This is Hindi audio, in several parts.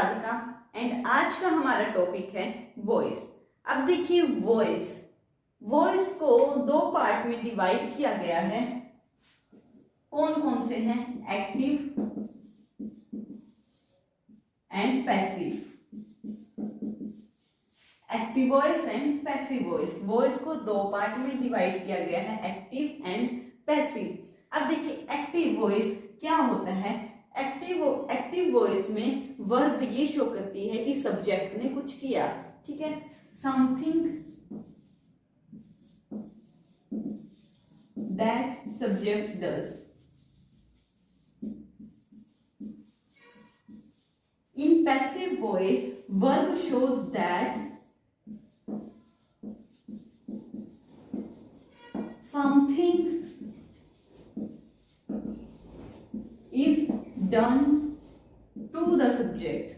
राधिका एंड आज का हमारा टॉपिक है वॉइस। अब देखिए वॉइस को दो पार्ट में डिवाइड किया गया है। कौन कौन से हैं? Active and passive. Active voice and passive voice. Voice को दो पार्ट में डिवाइड किया गया है, एक्टिव एंड पैसिव। अब देखिए एक्टिव वॉइस क्या होता है। एक्टिव वॉइस में वर्ब ये शो करती है कि सब्जेक्ट ने कुछ किया, ठीक है, something that subject does. In passive voice, verb shows that something is done to the subject.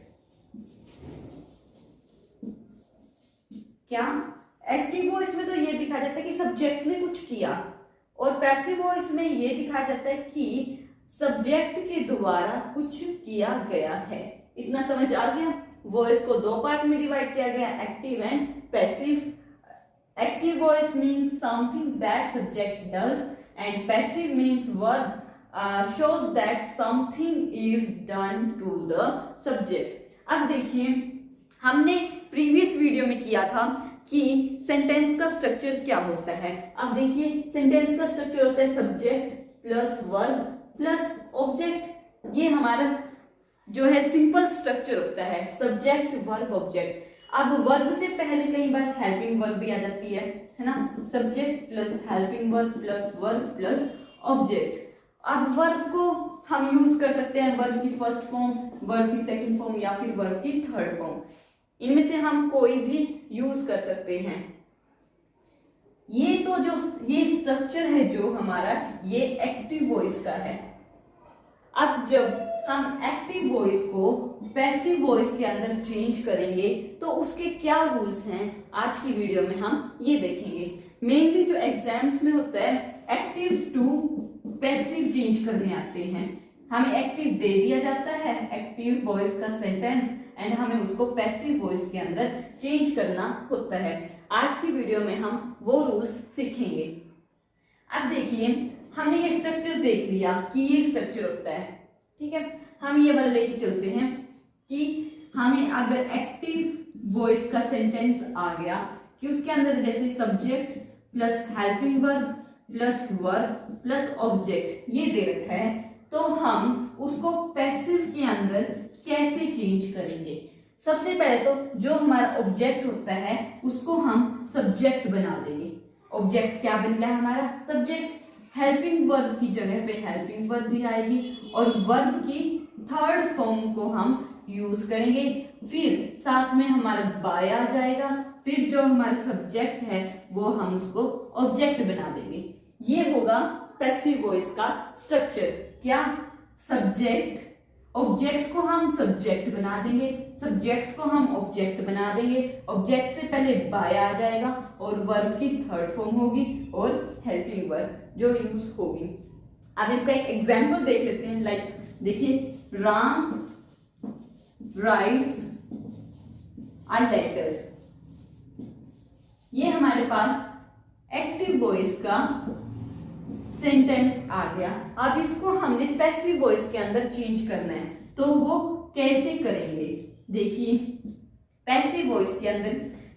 क्या? एक्टिव वॉइस में तो ये दिखाया जाता है कि सब्जेक्ट ने कुछ किया, और पैसिव वॉइस में ये दिखाया जाता है कि सब्जेक्ट के द्वारा कुछ किया गया है। इतना समझ आ गया? वॉइस को दो पार्ट में डिवाइड किया गया, active and passive. Active voice means something that subject does and passive means verb shows that something is done to the subject। अब देखिए हमने प्रीवियस वीडियो में किया था कि सेंटेंस का स्ट्रक्चर क्या होता है। अब देखिए सेंटेंस का स्ट्रक्चर होता है subject plus verb plus object. ये हमारा जो है सिंपल स्ट्रक्चर होता है, सब्जेक्ट वर्ब ऑब्जेक्ट। अब वर्ब से पहले कई बार हेल्पिंग वर्ब भी आ जाती है ना, subject plus helping verb plus verb plus object. अब वर्ब को हम यूज कर सकते हैं वर्ब की फर्स्ट फॉर्म, वर्ब की सेकंड फॉर्म या फिर वर्ब की थर्ड फॉर्म। इनमें से हम कोई भी यूज कर सकते हैं। ये स्ट्रक्चर है जो हमारा ये एक्टिव वॉइस का है। अब जब हम एक्टिव वॉइस को पैसिव वॉइस के अंदर चेंज करेंगे तो उसके क्या रूल्स हैं, आज की वीडियो में हम ये देखेंगे। मेनली जो एग्जाम्स में होता है एक्टिव टू पैसिव चेंज करने आते हैं। हमें एक्टिव दे दिया जाता है एक्टिव वॉइस का सेंटेंस एंड हमें उसको पैसिव वॉइस के अंदर चेंज करना होता है। आज की वीडियो में हम वो रूल्स सीखेंगे। अब देखिए हमने ये स्ट्रक्चर देख लिया कि ये स्ट्रक्चर होता है, ठीक है। हम ये वाला लेके चलते हैं कि हमें अगर एक्टिव वॉइस का सेंटेंस आ गया कि उसके अंदर जैसे subject plus helping verb plus verb plus object ये दे रखा है, तो हम उसको पैसिव के अंदर कैसे चेंज करेंगे। सबसे पहले तो जो हमारा ऑब्जेक्ट होता है उसको हम सब्जेक्ट बना देंगे। ऑब्जेक्ट क्या बन गया हमारा? सब्जेक्ट। हेल्पिंग वर्ब की जगह पे हेल्पिंग वर्ब भी आएगी और वर्ब की थर्ड फॉर्म को हम यूज करेंगे। फिर साथ में हमारा बाय आ जाएगा, फिर जो हमारा सब्जेक्ट है वो हम उसको ऑब्जेक्ट बना देंगे। ये होगा पैसिव वॉइस का स्ट्रक्चर। क्या? सब्जेक्ट, ऑब्जेक्ट को हम सब्जेक्ट बना देंगे, सब्जेक्ट को हम ऑब्जेक्ट बना देंगे, ऑब्जेक्ट से पहले बाय आ जाएगा और वर्ब की थर्ड फॉर्म होगी और हेल्पिंग वर्ब जो यूज होगी। अब इसका एक एग्जांपल देख लेते हैं। लाइक देखिए, राम राइट्स अ लेटर। ये हमारे पास एक्टिव वॉइस का सेंटेंस आ गया। अब इसको हमने पैसिव वॉइस के अंदर चेंज करना है, तो वो कैसे करेंगे? देखिए पैसिव वॉइस के अंदर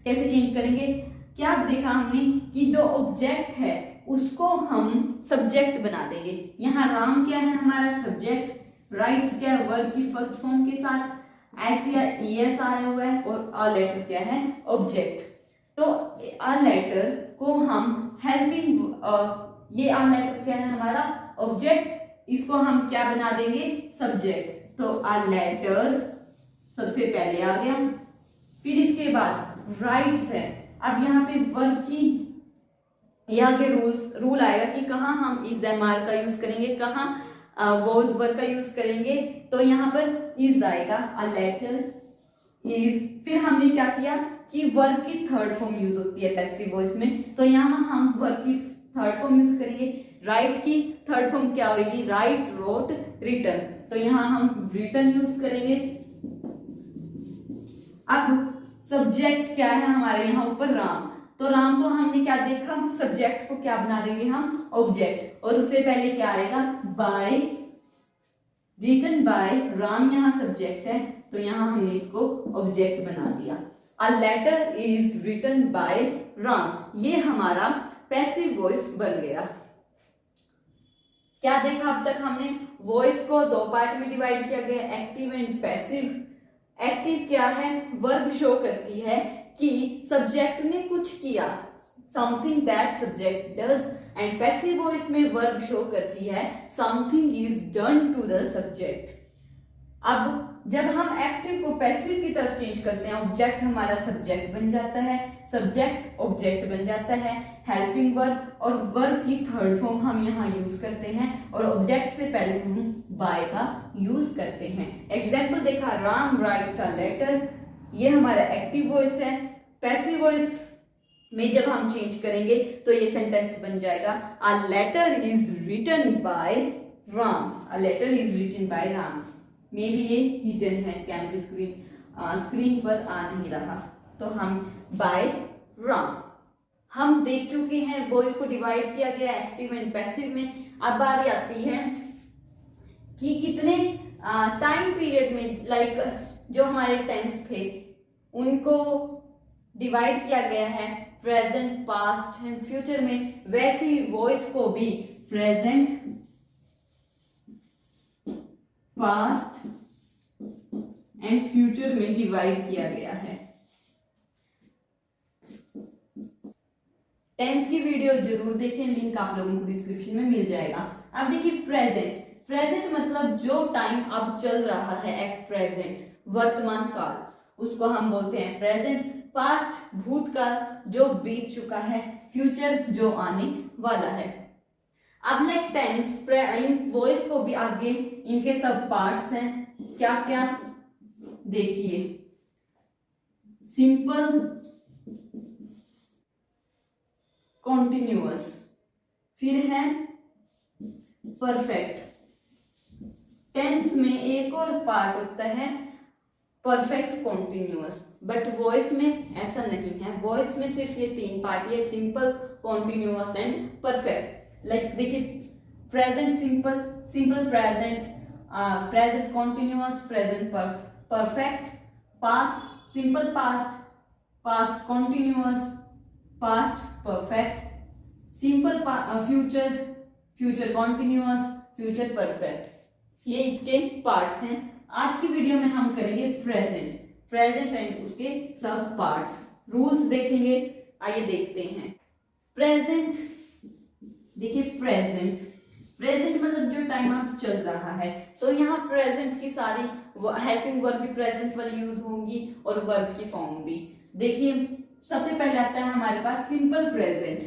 कैसे चेंज करेंगे। क्या देखा हमने कि जो ऑब्जेक्ट है उसको हम सब्जेक्ट बना देंगे। यहाँ राम क्या है हमारा? सब्जेक्ट। राइट्स क्या है? वर्ब की फर्स्ट फॉर्म के साथ एस या ईएस आया हुआ है, और अ लेटर क्या है? ऑब्जेक्ट। तो अ लेटर को हम हेल्पिंग, ये अ लेटर क्या है हमारा? ऑब्जेक्ट। इसको हम क्या बना देंगे? सब्जेक्ट। तो अ लेटर सबसे पहले आ गया, फिर इसके बाद राइट्स है। अब यहाँ पे वर्ब की यहाँ के रूल आएगा कि कहाँ हम इज एमआर का यूज करेंगे, कहाँ वॉज वर्ब का यूज करेंगे। तो यहाँ पर इज आएगा, अ लेटर इज। फिर हमने क्या किया कि वर्ब की थर्ड फॉर्म यूज होती है पैसिव वॉइस में, तो यहाँ हम वर्ब की थर्ड फॉर्म यूज करेंगे। राइट की थर्ड फॉर्म क्या होगी? Write, wrote, written. तो यहाँ हम रिटर्न यूज करेंगे। अब सब्जेक्ट क्या है हमारे यहाँ ऊपर, राम। तो राम को हमने क्या देखा, सब्जेक्ट को क्या बना देंगे हम, ऑब्जेक्ट। और उससे पहले क्या आएगा, बाय, रिटन बाय राम, यहाँ सब्जेक्ट है तो यहाँ हमने इसको ऑब्जेक्ट बना दिया। A letter is written by Ram, ये हमारा पैसिव वॉइस बन गया। क्या देखा अब तक हमने, वॉइस को दो पार्ट में डिवाइड किया गया, एक्टिव एंड पैसिव। एक्टिव क्या है, वर्ब शो करती है कि सब्जेक्ट ने कुछ किया, something that subject does. And passive voice में वर्ब शो करती है something is done to the subject. अब जब हम एक्टिव को पैसिव की तरफ चेंज करते हैं, ऑब्जेक्ट हमारा सब्जेक्ट बन जाता है, सब्जेक्ट ऑब्जेक्ट बन जाता है, हेल्पिंग वर्ब, और वर्ब की थर्ड फॉर्म हम यहाँ यूज करते हैं, और ऑब्जेक्ट से पहले हम बाय का यूज करते हैं। एग्जाम्पल देखा, राम राइट्स अ लेटर, ये हमारा एक्टिव वॉइस है। पैसिव वॉइस में जब हम चेंज करेंगे तो ये सेंटेंस बन जाएगा, a letter is written by Ram, a letter is written by Ram. Maybe ये हिडन है, कैमरे स्क्रीन पर आ नहीं रहा, तो हम बाय राम। हम देख चुके हैं वॉइस को डिवाइड किया गया एक्टिव एंड पैसिव में। अब बारी आती है कि कितने टाइम पीरियड में, लाइक जो हमारे टेंस थे उनको डिवाइड किया गया है प्रेजेंट, पास्ट एंड फ्यूचर में, वैसे ही वॉइस को भी प्रेजेंट, पास्ट एंड फ्यूचर में डिवाइड किया गया है। टेंस की वीडियो जरूर देखें, लिंक आप लोगों को डिस्क्रिप्शन में मिल जाएगा। अब देखिए प्रेजेंट, प्रेजेंट मतलब जो टाइम अब चल रहा है एट प्रेजेंट, वर्तमान काल, उसको हम बोलते हैं प्रेजेंट। पास्ट भूतकाल जो बीत चुका है, फ्यूचर जो आने वाला है। अब लाइक टेंस, इन वॉइस को भी आगे इनके सब पार्ट्स हैं, क्या क्या देखिए, सिंपल, कॉन्टिन्यूअस, फिर है परफेक्ट। टेंस में एक और पार्ट होता है परफेक्ट कॉन्टिन्यूअस, बट वॉइस में ऐसा नहीं है। वॉइस में सिर्फ ये तीन पार्ट है, simple, continuous and perfect. Like देखिए, present simple, simple present, present continuous, present perfect, past simple past, past continuous, past perfect, simple future, future continuous, future perfect. ये इसके पार्ट्स हैं। आज की वीडियो में हम करेंगे प्रेजेंट, प्रेजेंट एंड उसके सब पार्ट्स, रूल्स देखेंगे। आइए देखते हैं प्रेजेंट। देखिए प्रेजेंट, प्रेजेंट मतलब जो टाइम अब चल रहा है, तो यहाँ प्रेजेंट की सारी हेल्पिंग वर्ब भी प्रेजेंट वाली यूज होंगी और वर्ब की फॉर्म भी। देखिए सबसे पहले आता है हमारे पास सिंपल प्रेजेंट।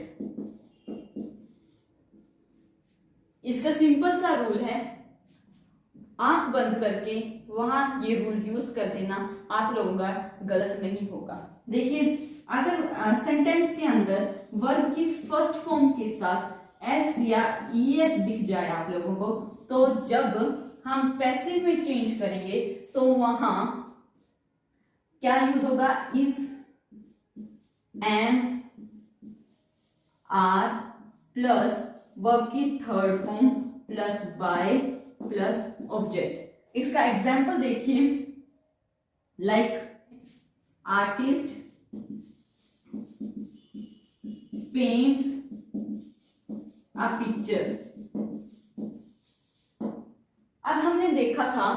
इसका सिंपल सा रूल है, आंख बंद करके वहां ये रूल यूज कर देना, आप लोगों का गलत नहीं होगा। देखिए अगर सेंटेंस के अंदर वर्ब की फर्स्ट फॉर्म के साथ एस या ईएस दिख जाए आप लोगों को, तो जब हम पैसिव में चेंज करेंगे तो वहां क्या यूज होगा, is, am, are plus verb की third form plus by plus object. इसका एग्जाम्पल देखिए, like artist paints a picture. अब हमने देखा था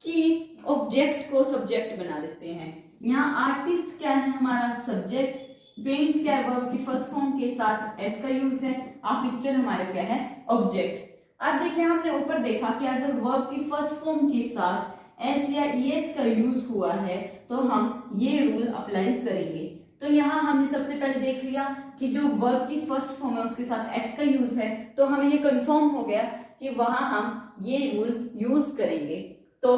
कि ऑब्जेक्ट को सब्जेक्ट बना देते हैं। यहाँ आर्टिस्ट क्या है हमारा सब्जेक्ट, पेंट्स क्या है वर्ब की फर्स्ट फॉर्म के साथ एस का यूज है, आ पिक्चर हमारा क्या है ऑब्जेक्ट। अब देखिए हमने ऊपर देखा कि अगर वर्ब की फर्स्ट फॉर्म के साथ एस या ईएस का यूज हुआ है तो हम ये रूल अप्लाई करेंगे। तो यहाँ हमने सबसे पहले देख लिया कि जो वर्ब की फर्स्ट फॉर्म है उसके साथ एस का यूज है, तो हमें ये कंफर्म हो गया कि वहां हम ये रूल यूज करेंगे। तो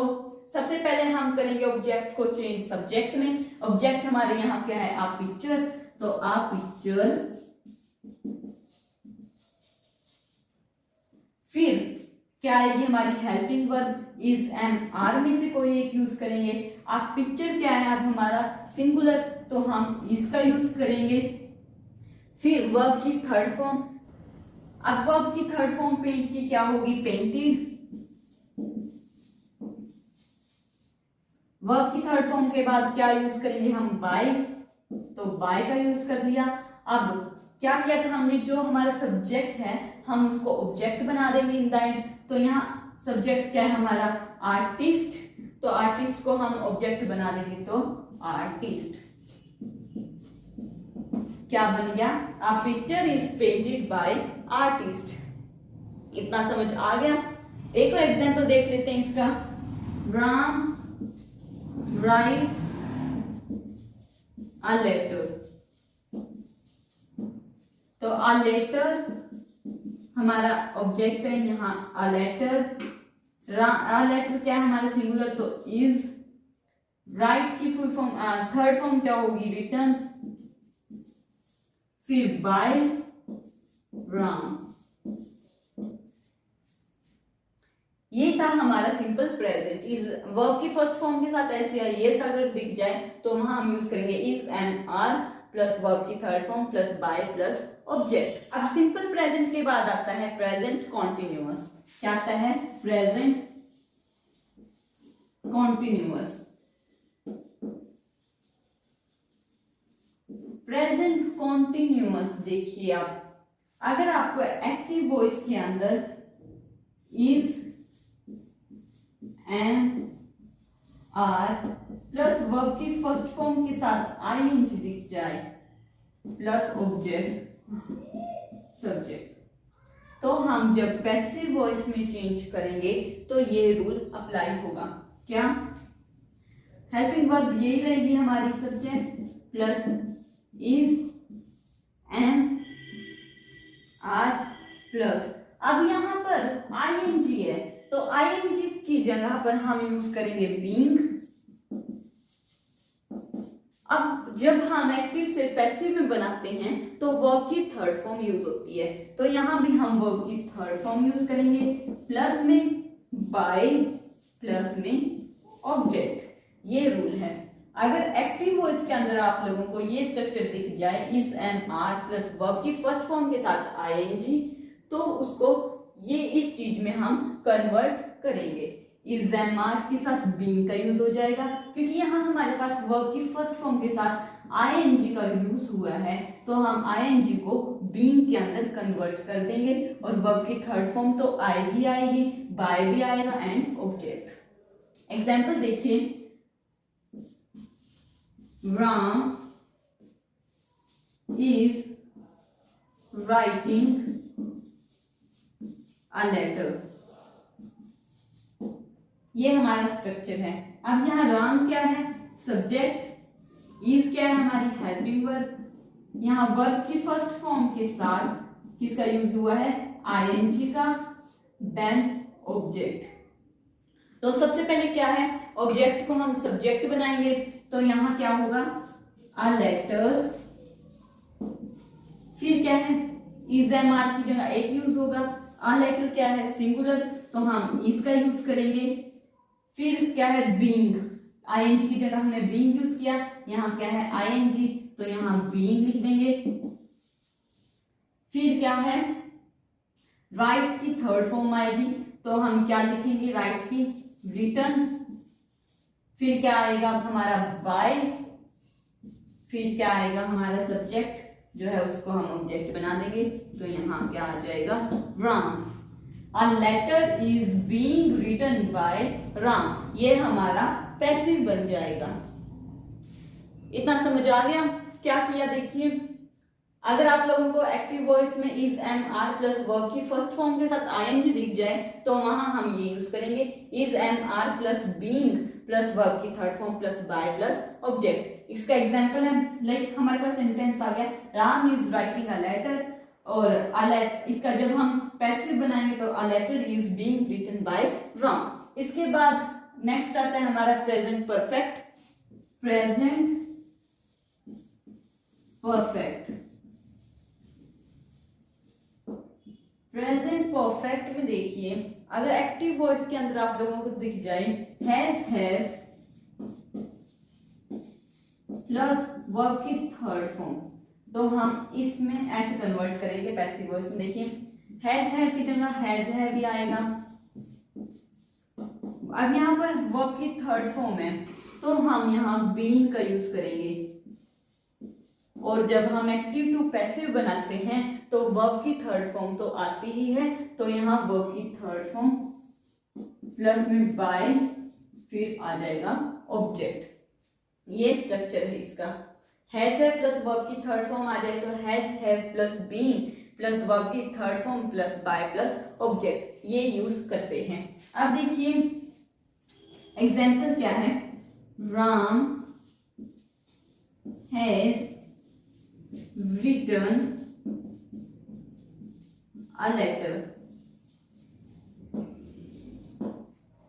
सबसे पहले हम करेंगे ऑब्जेक्ट को चेंज सब्जेक्ट में। ऑब्जेक्ट हमारे यहाँ क्या है, आ पिक्चर, तो आ पिक्चर। फिर क्या आएगी हमारी helping verb, is am are में से कोई एक यूज करेंगे। अब पिक्चर क्या है, अब हमारा सिंगुलर, तो हम इसका यूज करेंगे। फिर वर्ब की थर्ड फॉर्म, अब वर्ब की थर्ड फॉर्म पेंट की क्या होगी, पेंटेड। वर्ब की थर्ड फॉर्म के बाद क्या यूज करेंगे हम, बाय, तो बाय का यूज कर लिया। अब क्या किया था हमने, जो हमारा सब्जेक्ट है हम उसको ऑब्जेक्ट बना देंगे इन द एंड। तो यहाँ सब्जेक्ट क्या है हमारा, आर्टिस्ट, तो आर्टिस्ट को हम ऑब्जेक्ट बना देंगे, तो आर्टिस्ट क्या बन गया, a picture is painted bye artist. इतना समझ आ गया। एक और एग्जांपल देख लेते हैं इसका, राम राइट्स अ लेटर, तो अ लेटर हमारा ऑब्जेक्ट है यहाँ, अ लेटर, अ लेटर क्या है हमारा सिंगुलर, तो इज। राइट की फुल फॉर्म, थर्ड फॉर्म क्या होगी, रिटन, फिर बाय राम। ये था हमारा सिंपल प्रेजेंट। इज वर्ब की फर्स्ट फॉर्म के साथ ऐसे यस अगर दिख जाए तो वहां हम यूज करेंगे is and are plus verb की third form plus by plus object. अब सिंपल प्रेजेंट के बाद आता है प्रेजेंट कॉन्टिन्यूअस। क्या आता है, प्रेजेंट कॉन्टिन्यूअस। प्रेजेंट कॉन्टिन्यूअस देखिए आप, अगर आपको एक्टिव वॉइस के अंदर is and are plus verb की फर्स्ट फॉर्म के साथ आईएनजी दिख जाए प्लस ऑब्जेक्ट सब्जेक्ट, तो हम जब पैसिव वॉइस में चेंज करेंगे तो ये रूल अप्लाई होगा। क्या, हेल्पिंग वर्ब यही रहेगी हमारी, subject plus is and are plus, अब यहां पर आईएनजी है तो आईएनजी की जगह पर हम यूज करेंगे बीइंग। अब जब हम एक्टिव से पैसिव में बनाते हैं तो वर्ब की थर्ड फॉर्म यूज होती है, तो यहां भी हम वर्ब की थर्ड फॉर्म यूज करेंगे, प्लस में बाय प्लस में ऑब्जेक्ट। ये रूल है। अगर एक्टिव वॉइस के अंदर आप लोगों को ये स्ट्रक्चर दिख जाए is and are plus verb की फर्स्ट फॉर्म के साथ आईएनजी, तो उसको ये इस चीज में हम कन्वर्ट करेंगे। इज एम आर के साथ बीइंग का यूज हो जाएगा, क्योंकि यहाँ हमारे पास वर्ब की फर्स्ट फॉर्म के साथ आईएनजी का यूज हुआ है, तो हम आईएनजी को बीइंग के अंदर कन्वर्ट कर देंगे और वर्ब की थर्ड फॉर्म तो आएगी आएगी, बाय भी आएगा एंड ऑब्जेक्ट। एग्जाम्पल देखिए, Ram is writing a letter, ये हमारा स्ट्रक्चर है। अब यहाँ राम क्या है, सब्जेक्ट, इज क्या है हमारी हेल्पिंग वर्ब, यहाँ वर्ब की फर्स्ट फॉर्म के साथ किसका यूज हुआ है, आईएनजी का, देन ऑब्जेक्ट। तो सबसे पहले क्या है, ऑब्जेक्ट को हम सब्जेक्ट बनाएंगे, तो यहाँ क्या होगा, अ लेटर, फिर क्या है, इज एम आर की जगह एक यूज होगा, अ लेटर क्या है सिंगुलर, तो हम इसका यूज करेंगे। फिर क्या है, बीइंग, आईएनजी की जगह हमने बीइंग यूज किया, यहाँ क्या है आईएनजी, तो यहाँ बीइंग लिख देंगे। फिर क्या है, राइट की थर्ड फॉर्म आएगी, तो हम क्या लिखेंगे, राइट की रिटन, फिर क्या आएगा हमारा बाय, फिर क्या आएगा हमारा सब्जेक्ट जो है उसको हम ऑब्जेक्ट बना देंगे, तो यहाँ क्या आ जाएगा, Ram. A letter is being written by Ram, ये हमारा पैसिव बन जाएगा। इतना समझ आ गया, क्या किया देखिए, अगर आप लोगों को एक्टिव वॉइस में is am are plus verb की फर्स्ट फॉर्म के साथ आईएनजी दिख जाए तो वहां हम ये यूज करेंगे is am are plus being plus verb की third form plus by plus object. इसका एग्जांपल है, लाइक हमारे पास सेंटेंस आ गया, Ram is writing a letter, और इसका जब हम पैसिव बनाएंगे तो a letter is being written by Ram. इसके बाद नेक्स्ट आता है हमारा present perfect. Present perfect, present perfect में देखिए, अगर एक्टिव वॉइस के अंदर आप लोगों को दिख जाए हैव प्लस वर्ब की थर्ड फॉर्म, तो हम इसमें ऐसे कन्वर्ट करेंगे पैसिव वॉइस में। देखिए हैव की जगह हैज ही आएगा। अब यहाँ पर वर्ब की थर्ड फॉर्म है तो हम यहाँ बीन का यूज करेंगे, और जब हम एक्टिव टू पैसिव बनाते हैं तो वर्ब की थर्ड फॉर्म तो आती ही है, तो यहाँ वर्ब की थर्ड फॉर्म प्लस में बाय फिर आ जाएगा ऑब्जेक्ट। ये स्ट्रक्चर है इसका। हैज है प्लस वर्ब की थर्ड फॉर्म आ जाए तो has have plus been plus verb की third form plus by plus object, ये यूज करते हैं। अब देखिए एग्जाम्पल क्या है, Ram has written a letter।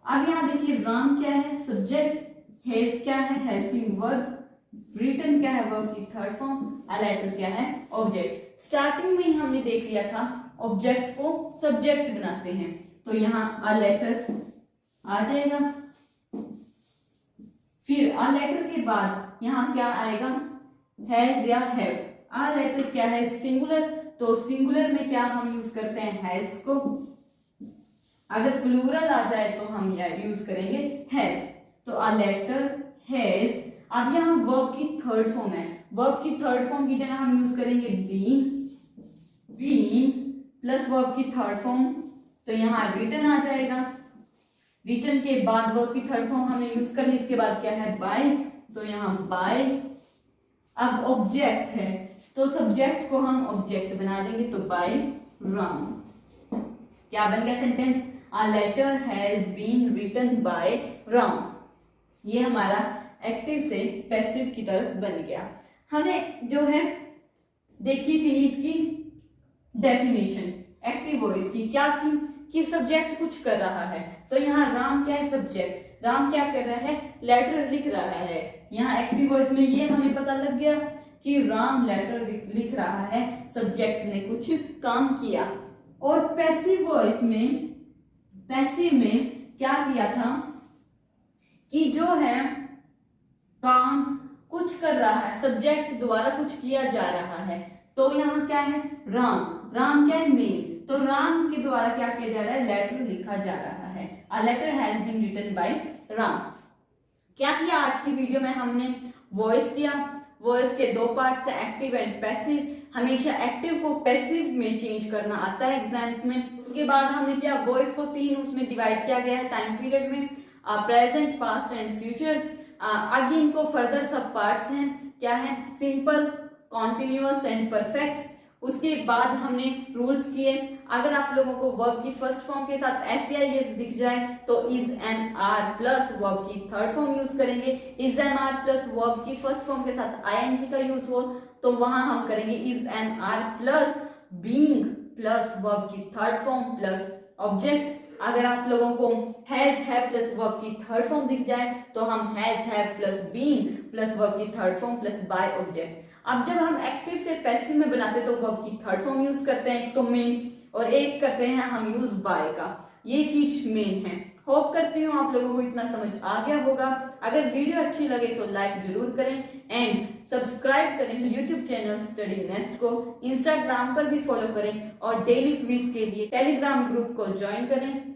अब यहां देखिए राम क्या है सब्जेक्ट, हैज क्या है हेल्पिंग वर्ब, written क्या है वर्ब की थर्ड फॉर्म, a letter क्या है ऑब्जेक्ट। स्टार्टिंग में ही हमने देख लिया था ऑब्जेक्ट को सब्जेक्ट बनाते हैं, तो यहाँ a letter आ जाएगा। फिर a letter के बाद यहाँ क्या आएगा हैज या हैव। आ लेटर क्या है सिंगुलर, तो सिंगुलर में क्या हम यूज करते हैं हैज को, अगर प्लूरल आ जाए तो हम यूज करेंगे हैव। तो आ लेटर हैज। अब यहाँ वर्ब की थर्ड फॉर्म है, वर्ब की थर्ड फॉर्म की जगह हम यूज करेंगे बीन प्लस वर्ब की थर्ड फॉर्म, तो यहाँ रिटन आ जाएगा। रिटन के बाद वर्ब की थर्ड फॉर्म हमने यूज कर ली, इसके बाद क्या है बाय, तो यहाँ बाय। अब ऑब्जेक्ट है तो सब्जेक्ट को हम ऑब्जेक्ट बना देंगे, तो बाय राम। क्या बन गया sentence, a letter has been written by Ram. ये हमारा एक्टिव से पैसिव की तरफ बन गया। हमने जो है देखी थी इसकी डेफिनेशन एक्टिव वॉइस की, क्या थी कि सब्जेक्ट कुछ कर रहा है, तो यहाँ राम क्या है सब्जेक्ट, राम क्या कर रहा है लेटर लिख रहा है। यहाँ एक्टिव वॉइस में ये हमें पता लग गया कि राम लेटर लिख रहा है, सब्जेक्ट ने कुछ काम किया। और पैसिव वॉइस में, पैसिव में क्या किया था कि जो है काम कुछ कर रहा है, सब्जेक्ट द्वारा कुछ किया जा रहा है, तो यहाँ क्या है राम, राम क्या है मेन, तो राम के द्वारा क्या किया जा रहा है लेटर लिखा जा रहा है। A letter has been written by Ram. क्या किया आज की वीडियो में हमने वॉइस किया, वॉइस के दो पार्ट्स है एक्टिव एंड पैसिव। हमेशा एक्टिव को पैसिव में चेंज करना आता है एग्जाम्स में। उसके बाद हमने किया वॉइस को तीन उसमें डिवाइड किया गया है टाइम पीरियड में, प्रेजेंट पास्ट एंड फ्यूचर। आगे इनको फर्दर सब पार्ट्स हैं, क्या है सिंपल कॉन्टिन्यूअस एंड परफेक्ट। उसके बाद हमने रूल्स किए, अगर आप लोगों को वर्ब की फर्स्ट फॉर्म के साथ एस दिख जाए तो is N are plus verb की थर्ड फॉर्म यूज करेंगे। Is N are plus verb की फर्स्ट फॉर्म के साथ आईएनजी का यूज हो तो वहां हम करेंगे is N are plus being plus verb की थर्ड फॉर्म प्लस ऑब्जेक्ट। अगर आप लोगों को हैज हैव प्लस वर्ब की थर्ड फॉर्म दिख जाए तो हम has have plus being plus verb की third form plus by object. अब जब हम एक्टिव से पैसिव में बनाते तो वर्ब की थर्ड फॉर्म यूज करते हैं एक तो मेन, और एक करते हैं हम यूज बाय का। ये चीज मेन है। होप करती हूँ आप लोगों को इतना समझ आ गया होगा। अगर वीडियो अच्छी लगे तो लाइक जरूर करें एंड सब्सक्राइब करें यूट्यूब चैनल स्टडी नेस्ट को। इंस्टाग्राम पर भी फॉलो करें और डेली क्विज के लिए टेलीग्राम ग्रुप को ज्वाइन करें।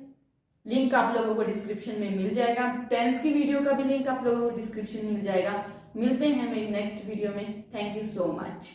लिंक आप लोगों को डिस्क्रिप्शन में मिल जाएगा। टेंस की वीडियो का भी लिंक आप लोगों को डिस्क्रिप्शन में मिल जाएगा। मिलते हैं मेरी नेक्स्ट वीडियो में। Thank you so much.